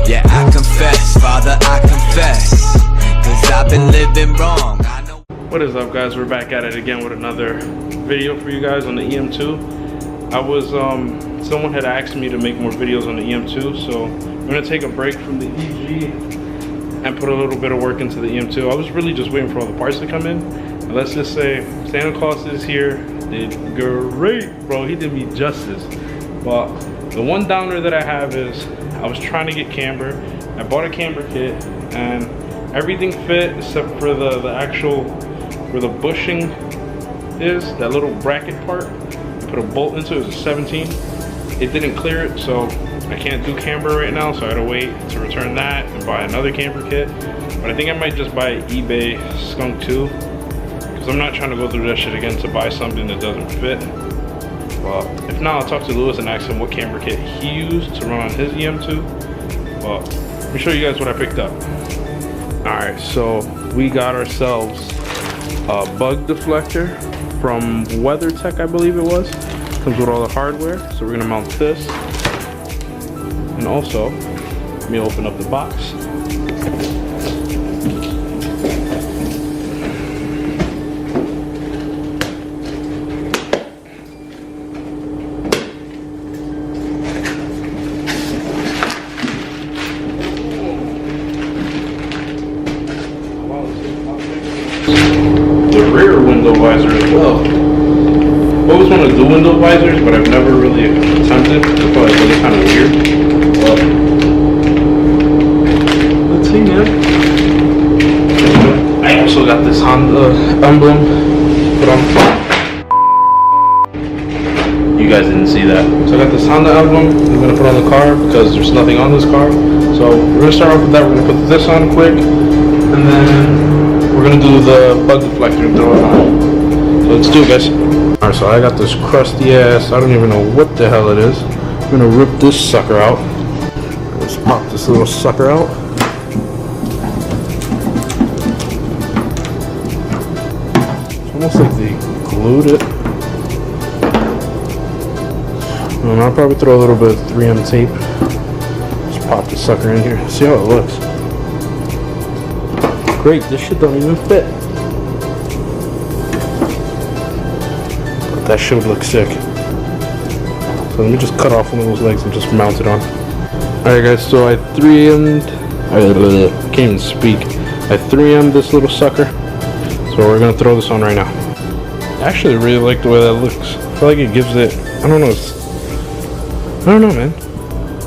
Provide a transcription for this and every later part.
Yeah, I confess, Father, I confess, 'cause I've been living wrong. I know. What is up, guys? We're back at it again with another video for you guys on the EM2. I was someone had asked me to make more videos on the EM2, so I'm gonna take a break from the EG and put a little bit of work into the EM2. I was really just waiting for all the parts to come in. And let's just say Santa Claus is here. Did great, bro. He did me justice. But the one downer that I have is I was trying to get camber. I bought a camber kit and everything fit except for the actual where the bushing is, that little bracket part. I put a bolt into it. It was a 17. It didn't clear it, so I can't do camber right now, so I had to wait to return that and buy another camber kit. But I think I might just buy eBay Skunk 2, because I'm not trying to go through that shit again to buy something that doesn't fit. Well, if not, I'll talk to Lewis and ask him what camber kit he used to run on his EM2. Well, let me show you guys what I picked up. Alright, so we got ourselves a bug deflector from WeatherTech, I believe it was. Comes with all the hardware, so we're gonna mount this. And also, let me open up the box. The rear window visor as well. I always want to do window visors, but I've never really attempted. It's probably really kind of weird. But let's see, man. I also got this Honda emblem put on. You guys didn't see that. So I got this Honda emblem I'm gonna put on the car because there's nothing on this car. So we're gonna start off with that. We're gonna put this on quick, and then we're gonna do the bug deflector and throw it on. So let's do it, guys. Alright, so I got this crusty ass, I don't even know what the hell it is. I'm gonna rip this sucker out. Let's pop this little sucker out. It's almost like they glued it. And I'll probably throw a little bit of 3M tape. Just pop the sucker in here. See how it looks. Great, this shit don't even fit. But that shit would look sick. So let me just cut off one of those legs and just mount it on. Alright guys, so I 3M'd, I can't even speak. I 3M'd this little sucker. So we're gonna throw this on right now. I actually really like the way that looks. I feel like it gives it, I don't know, I don't know, man.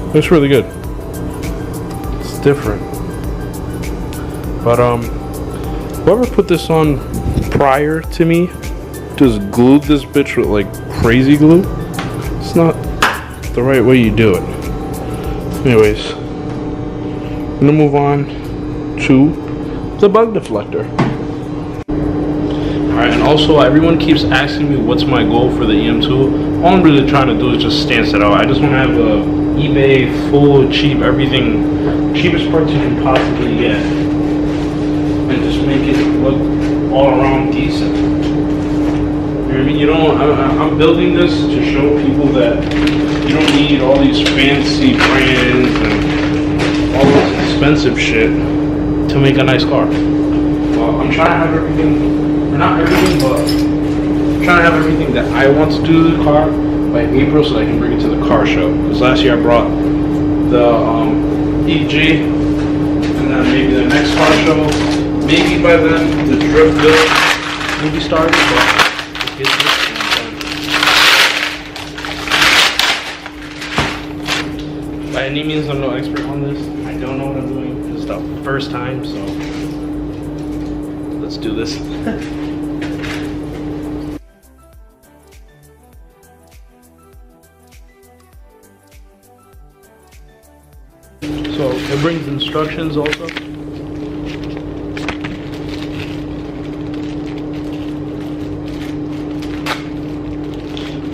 It looks really good. It's different. But whoever put this on prior to me just glued this bitch with like crazy glue. It's not the right way you do it. Anyways, I'm gonna move on to the bug deflector. Alright, and also everyone keeps asking me what's my goal for the EM2. All I'm really trying to do is just stance it out. I just want to have a eBay full cheap, everything, cheapest parts you can possibly get. And just make it look all around decent. You know what I mean? You don't. I'm building this to show people that you don't need all these fancy brands and all this expensive shit to make a nice car. Well, I'm trying to have everything, or not everything, but I'm trying to have everything that I want to do to the car by April so that I can bring it to the car show. Because last year I brought the EG, and then maybe the next car show. Maybe by then the drift build will be started, but let's get this done. By any means, I'm no expert on this. I don't know what I'm doing. This is the first time, so let's do this. So it brings instructions also.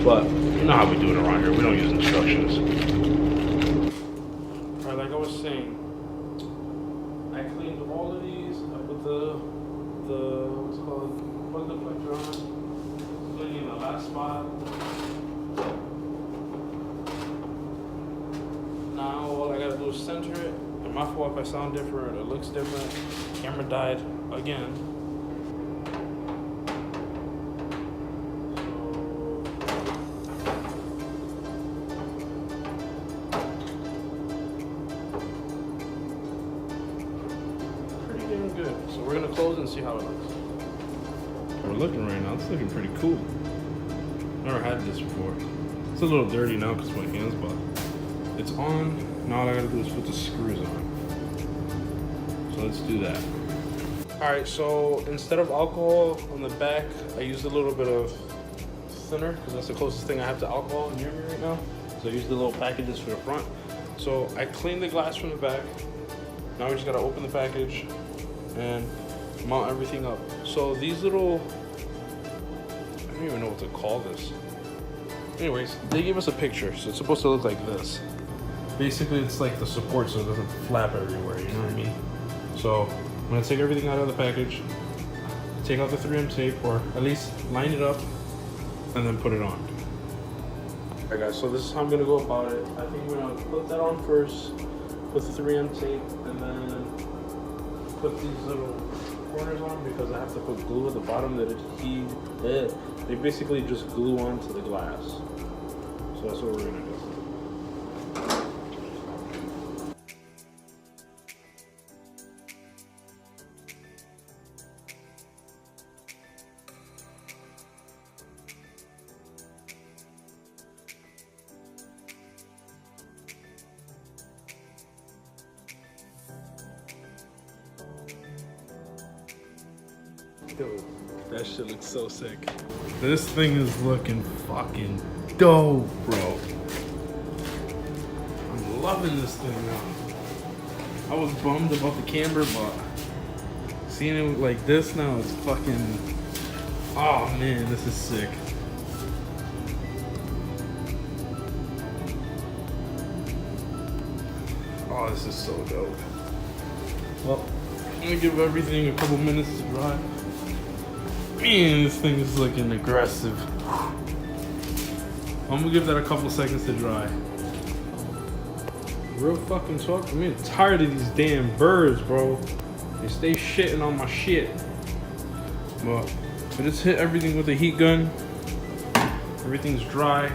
But you know how we do it around here. We don't use instructions. Alright, like I was saying, I cleaned all of these. I put the what's it called, bug deflector on. Cleaning the last spot. Now all I gotta do is center it. My fault if I sound different, it looks different. Camera died again. Pretty damn good. So we're gonna close and see how it looks. We're looking right now, it's looking pretty cool. Never had this before. It's a little dirty now because my hands, but it's on. Now all I gotta do is put the screws on. So let's do that. All right, so instead of alcohol on the back, I used a little bit of thinner because that's the closest thing I have to alcohol near me right now. So I used the little packages for the front. So I cleaned the glass from the back. Now we just gotta open the package and mount everything up. So these little, I don't even know what to call this. Anyways, they gave us a picture, so it's supposed to look like this. Basically, it's like the support so it doesn't flap everywhere, you know what I mean? So I'm gonna take everything out of the package, take out the 3M tape, or at least line it up, and then put it on. Alright guys, so this is how I'm gonna go about it. I think I'm gonna put that on first, put the 3M tape, and then put these little corners on because I have to put glue at the bottom that they basically just glue onto the glass. So that's what we're gonna do. Dude, that shit looks so sick. This thing is looking fucking dope, bro. I'm loving this thing now. I was bummed about the camber, but seeing it like this now is fucking, oh man, this is sick. Oh, this is so dope. Well, I'm gonna give everything a couple minutes to dry. Man, this thing is looking aggressive. I'm gonna give that a couple seconds to dry. Real fucking talk. I'm tired of these damn birds, bro. They stay shitting on my shit. But I just hit everything with a heat gun. Everything's dry.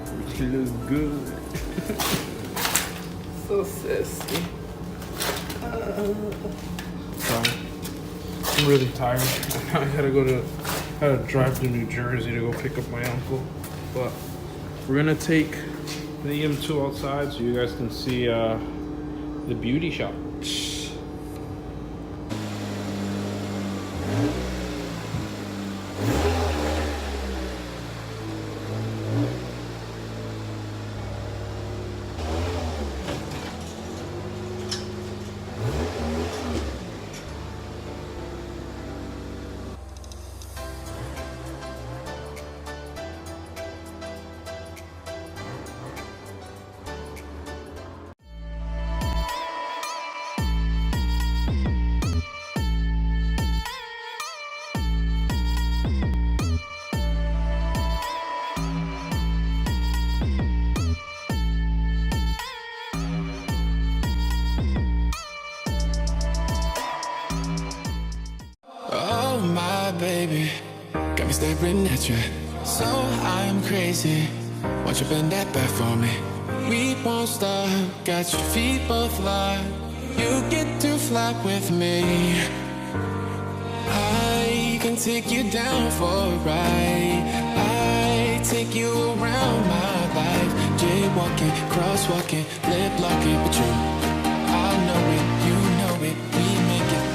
Everything looks good. So sassy. Sorry. I'm really tired. I gotta drive to New Jersey to go pick up my uncle. But we're gonna take the EM2 outside so you guys can see the beauty shop. Baby, got me staring at you. So I'm crazy. Won't you bend that back for me? We won't stop. Got your feet both locked. You get to fly with me. I can take you down for a ride. I take you around my life. Jaywalking, crosswalking, lip locking, but you, I know it, you know it. We make it.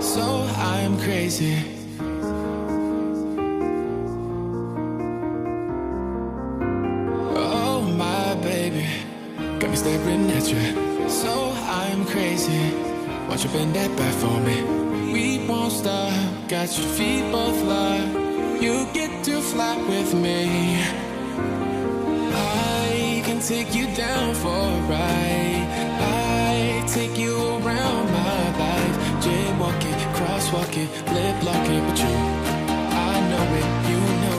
so I'm crazy. Oh my baby, got me staring at you, so I'm crazy. Won't you bend that back for me? We won't stop, got your feet both locked. You get to fly with me. I can take you down for a ride. I take you around my life. Jaywalking, crosswalking, lip locking with you. I know it, you know